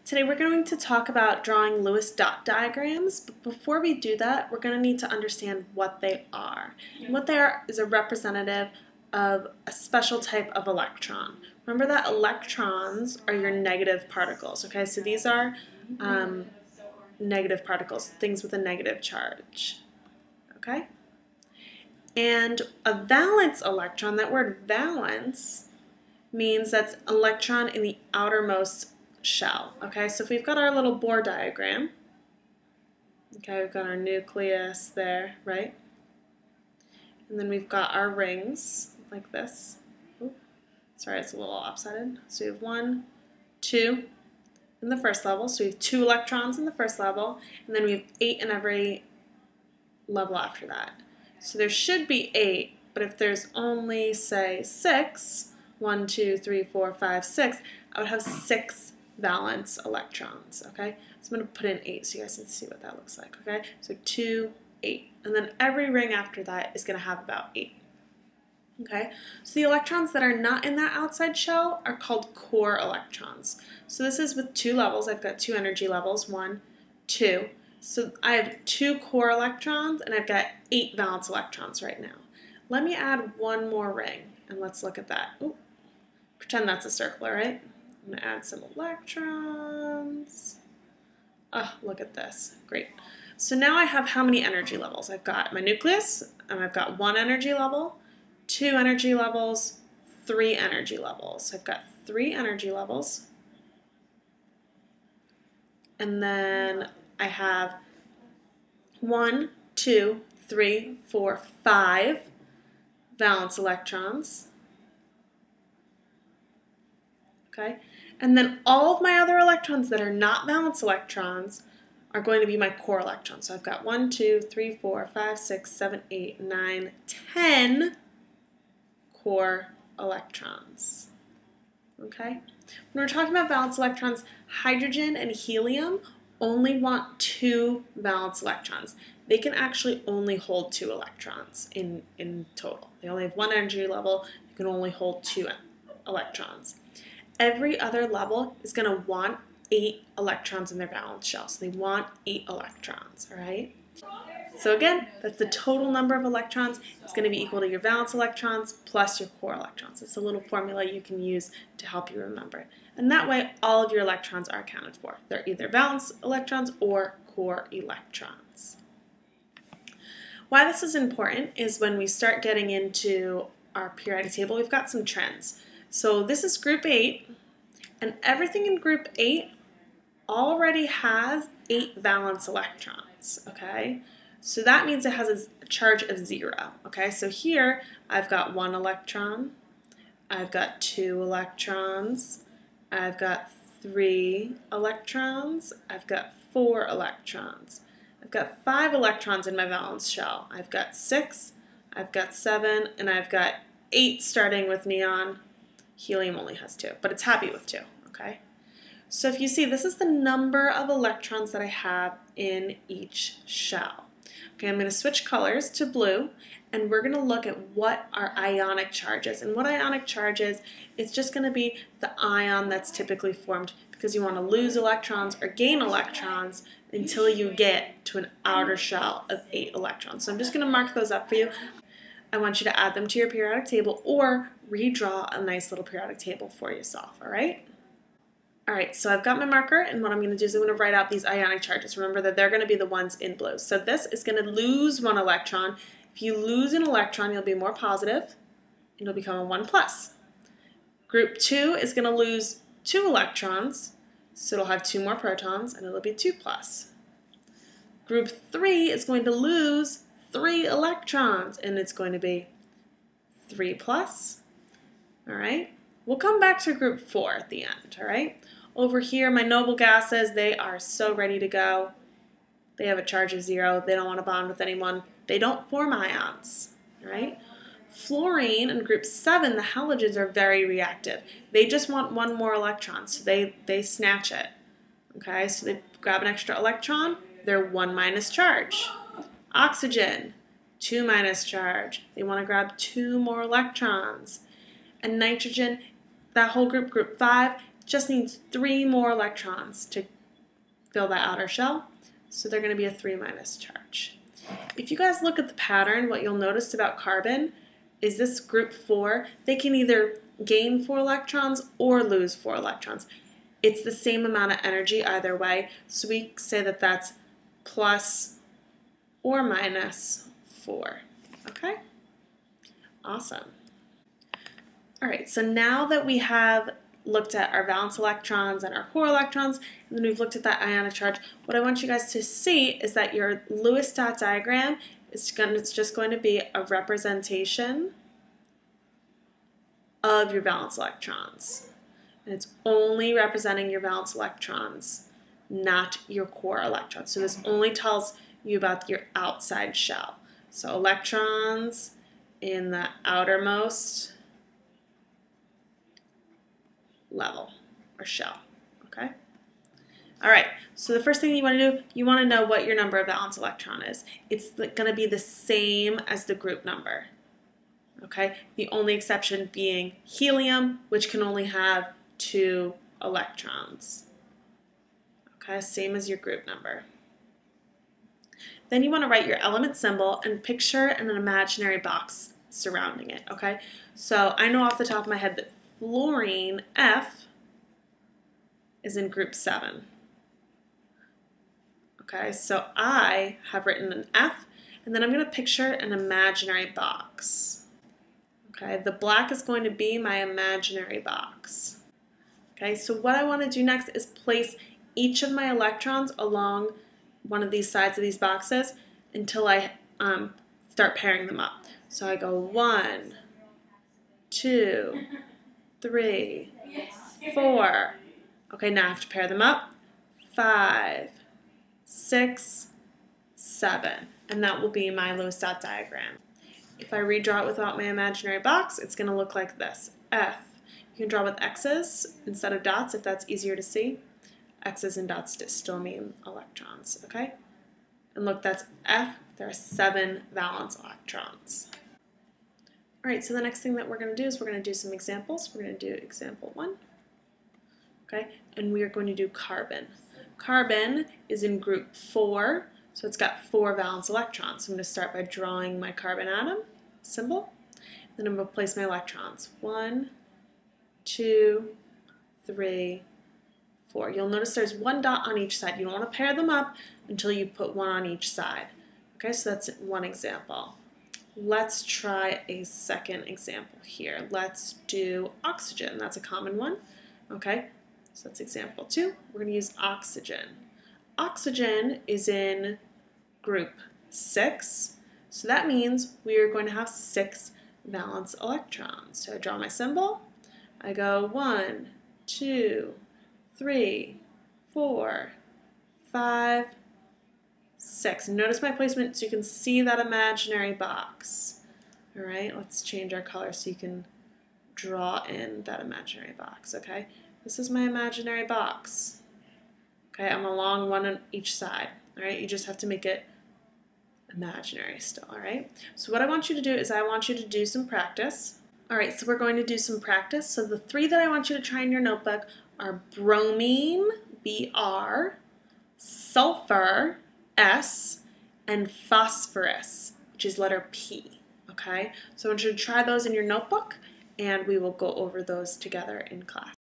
Today we're going to talk about drawing Lewis dot diagrams, but before we do that, we're going to need to understand what they are. And what they are is a representative of a special type of electron. Remember that electrons are your negative particles, okay? So these are negative particles, things with a negative charge, okay? And a valence electron, that word valence, means that's an electron in the outermost shell. Okay, so if we've got our little Bohr diagram, okay, we've got our nucleus there, right? And then we've got our rings like this. Ooh, sorry, it's a little lopsided. So we have 1, 2 in the first level. So we have 2 electrons in the first level, and then we have 8 in every level after that. So there should be 8, but if there's only, say, 6, 1, 2, 3, 4, 5, 6, I would have 6 valence electrons, okay? So I'm going to put in 8 so you guys can see what that looks like, okay? So 2, 8. And then every ring after that is going to have about 8. Okay? So the electrons that are not in that outside shell are called core electrons. So this is with 2 levels. I've got 2 energy levels, 1, 2. So I have 2 core electrons and I've got 8 valence electrons right now. Let me add one more ring and let's look at that. Ooh. Pretend that's a circle, right? I'm going to add some electrons. Oh, look at this. Great. So now I have how many energy levels? I've got my nucleus, and I've got 1 energy level, 2 energy levels, 3 energy levels. So I've got 3 energy levels. And then I have 1, 2, 3, 4, 5 valence electrons. Okay? And then all of my other electrons that are not valence electrons are going to be my core electrons. So I've got 1, 2, 3, 4, 5, 6, 7, 8, 9, 10 core electrons. Okay? When we're talking about valence electrons, hydrogen and helium only want 2 valence electrons. They can actually only hold 2 electrons in total. They only have 1 energy level. You can only hold 2 electrons. Every other level is going to want 8 electrons in their valence shell. So they want 8 electrons, all right? So again, that's the total number of electrons. It's going to be equal to your valence electrons plus your core electrons. It's a little formula you can use to help you remember it. And that way, all of your electrons are accounted for. They're either valence electrons or core electrons. Why this is important is when we start getting into our periodic table, we've got some trends. So this is group 8, and everything in group 8 already has 8 valence electrons, okay? So that means it has a charge of 0, okay? So here I've got 1 electron, I've got 2 electrons, I've got 3 electrons, I've got 4 electrons. I've got 5 electrons in my valence shell. I've got 6, I've got 7, and I've got 8 starting with neon. Helium only has 2, but it's happy with 2, okay? So if you see, this is the number of electrons that I have in each shell. Okay, I'm going to switch colors to blue, and we're going to look at what our ionic charge is. And what ionic charge is, it's just going to be the ion that's typically formed because you want to lose electrons or gain electrons until you get to an outer shell of 8 electrons. So I'm just going to mark those up for you. I want you to add them to your periodic table or redraw a nice little periodic table for yourself, all right? All right, so I've got my marker, and what I'm going to do is I'm going to write out these ionic charges. Remember that they're going to be the ones in blue. So this is going to lose 1 electron. If you lose an electron, you'll be more positive, and you'll become a 1 plus. Group 2 is going to lose 2 electrons, so it'll have 2 more protons, and it'll be 2 plus. Group 3 is going to lose 3 electrons, and it's going to be 3 plus. All right, we'll come back to group 4 at the end, all right? Over here, my noble gases, they are so ready to go. They have a charge of 0. They don't want to bond with anyone. They don't form ions, all right? Fluorine in group 7, the halogens are very reactive. They just want 1 more electron, so they snatch it, okay? So they grab an extra electron, they're 1 minus charge. Oxygen, 2 minus charge. They want to grab 2 more electrons. And nitrogen, that whole group, group 5, just needs 3 more electrons to fill that outer shell, so they're going to be a 3- charge. If you guys look at the pattern, what you'll notice about carbon is this group 4, they can either gain 4 electrons or lose 4 electrons. It's the same amount of energy either way, so we say that that's plus or minus 4. Okay? Awesome. All right, so now that we have looked at our valence electrons and our core electrons, and then we've looked at that ionic charge, what I want you guys to see is that your Lewis dot diagram is just going to be a representation of your valence electrons. And it's only representing your valence electrons, not your core electrons. So this only tells you about your outside shell. So electrons in the outermost level or shell, okay? All right, so the first thing you want to do, you want to know what your number of valence electron is. It's going to be the same as the group number, okay? The only exception being helium, which can only have 2 electrons, okay? Same as your group number. Then you want to write your element symbol and picture an imaginary box surrounding it, okay? So I know off the top of my head that fluorine, F, is in group 7. Okay, so I have written an F, and then I'm going to picture an imaginary box. Okay, the black is going to be my imaginary box. Okay, so what I want to do next is place each of my electrons along one of these sides of these boxes until I start pairing them up. So I go 1, 2, 3, 4. Okay, now I have to pair them up. 5, 6, 7. And that will be my Lewis dot diagram. If I redraw it without my imaginary box, it's going to look like this. F. You can draw with X's instead of dots if that's easier to see. X's and dots still mean electrons, okay? And look, that's F. There are 7 valence electrons. All right, so the next thing that we're going to do is we're going to do some examples. We're going to do example 1, okay? And we are going to do carbon. Carbon is in group 4, so it's got 4 valence electrons. So I'm going to start by drawing my carbon atom symbol. Then I'm going to place my electrons. 1, 2, 3, 4. You'll notice there's 1 dot on each side. You don't want to pair them up until you put 1 on each side. Okay, so that's one example. Let's try a second example here. Let's do oxygen. That's a common one. Okay, so that's example 2. We're going to use oxygen. Oxygen is in group 6, so that means we are going to have 6 valence electrons. So I draw my symbol. I go 1, 2, 3, 4, 5, 6. Notice my placement so you can see that imaginary box. All right, let's change our color so you can draw in that imaginary box, okay? This is my imaginary box. Okay, I'm along 1 on each side, all right? You just have to make it imaginary still, all right? So what I want you to do is I want you to do some practice. All right, so we're going to do some practice. So the 3 that I want you to try in your notebook are bromine, Br, sulfur, S, and phosphorus, which is letter P, okay? So I want you to try those in your notebook, and we will go over those together in class.